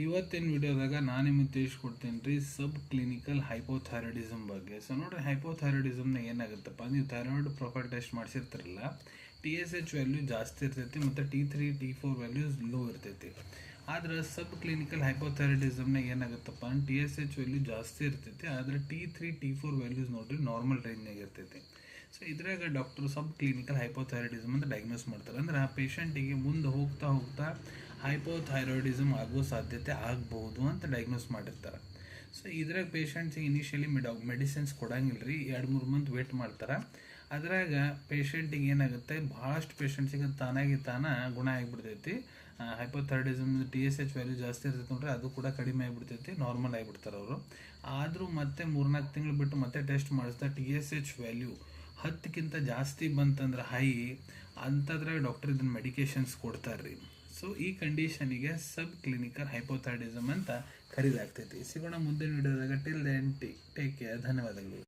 ಇವತ್ತಿನ ವಿಡಿಯೋದಾಗ ನಾನು ನಿಮಗೆ ತಿಳಿಸ್ಕೊಡ್ತೀನಿ ರೀ ಸಬ್ ಕ್ಲಿನಿಕಲ್ ಹೈಪೋಥೈರಾಯ್ಡಿಸಮ್ ಬಗ್ಗೆ. ಸೊ ನೋಡ್ರಿ, ಹೈಪೋಥೈರಾಯ್ಡಿಸಮ್ನ ಏನಾಗುತ್ತಪ್ಪ, ನೀವು ಥೈರಾಯ್ಡ್ ಪ್ರೊಫೈಲ್ ಟೆಸ್ಟ್ ಮಾಡಿಸಿರ್ತಾರಲ್ಲ, TSH ವ್ಯಾಲ್ಯೂ ಜಾಸ್ತಿ ಇರ್ತೈತಿ ಮತ್ತು T3 T4 ವ್ಯಾಲ್ಯೂಸ್ ಲೋ ಇರ್ತೈತಿ. ಆದ್ರೆ ಸಬ್ ಕ್ಲಿನಿಕಲ್ ಹೈಪೋಥೈರಾಯ್ಡಿಸಮ್ನ ಏನಾಗುತ್ತಪ್ಪ, TSH ವ್ಯಾಲ್ಯೂ ಜಾಸ್ತಿ ಇರ್ತೈತಿ, ಆದರೆ T3 T4 ವ್ಯಾಲ್ಯೂಸ್ ನೋಡ್ರಿ ನಾರ್ಮಲ್ ರೇಂಜ್ನಾಗ ಇರ್ತೈತಿ. ಸೊ ಇದ್ರಾಗ ಡಾಕ್ಟರ್ ಸಬ್ ಕ್ಲಿನಿಕಲ್ ಹೈಪೋಥೈರಾಯ್ಡಿಸಮ್ ಅಂತ ಡಯಾಗ್ನೋಸ್ ಮಾಡ್ತಾರೆ. ಅಂದ್ರೆ ಆ ಪೇಷಂಟಿಗೆ ಮುಂದೆ ಹೋಗ್ತಾ ಹೋಗ್ತಾ ಹೈಪೋಥೈರಾಯ್ಡಿಸಮ್ ಆಗೋ ಸಾಧ್ಯತೆ ಆಗ್ಬೋದು ಅಂತ ಡಯಾಗ್ನೋಸ್ ಮಾಡಿರ್ತಾರೆ. ಸೊ ಇದ್ರಾಗ ಪೇಷಂಟ್ಸಿಗೆ ಇನಿಷಿಯಲಿ ಮೆಡಿಸಿನ್ಸ್ ಕೊಡಂಗಿಲ್ಲ ರೀ, 2-3 ಮಂತ್ ವೇಟ್ ಮಾಡ್ತಾರೆ. ಅದ್ರಾಗ ಪೇಷಂಟಿಗೆ ಏನಾಗುತ್ತೆ, ಭಾಳಷ್ಟು ಪೇಷಂಟ್ಸಿಗೆ ತಾನಾಗಿ ಗುಣ ಆಗಿಬಿಡ್ತೈತಿ. ಹೈಪೋಥೈರಾಯ್ಡಿಸಮ್ TSH ವ್ಯಾಲ್ಯೂ ಜಾಸ್ತಿ ಇರ್ತೈತೆ ನೋಡ್ರಿ, ಅದು ಕೂಡ ಕಡಿಮೆ ಆಗಿಬಿಡ್ತೈತಿ, ನಾರ್ಮಲ್ ಆಗಿಬಿಡ್ತಾರೆ ಅವರು. ಆದರೂ ಮತ್ತೆ 3-4 ತಿಂಗಳು ಬಿಟ್ಟು ಮತ್ತೆ ಟೆಸ್ಟ್ ಮಾಡಿಸ್ತಾ TSH ವ್ಯಾಲ್ಯೂ 10ಕ್ಕಿಂತ ಜಾಸ್ತಿ ಬಂತಂದ್ರೆ ಹೈ ಅಂಥದ್ರಾಗ ಡಾಕ್ಟರ್ ಇದನ್ನು ಮೆಡಿಕೇಶನ್ಸ್ ಕೊಡ್ತಾರೆ ರೀ. ಸೊ ಈ ಕಂಡೀಷನಿಗೆ ಸಬ್ ಕ್ಲಿನಿಕಲ್ ಹೈಪೋಥೈರಾಯ್ಡಿಸಮ್ ಅಂತ ಕರೀಲಾಗ್ತೈತಿ. ಸಿಗೋಣ ಮುಂದಿನ ವಿಡಿಯೋದಾಗ. Till then take care. ಧನ್ಯವಾದಗಳು.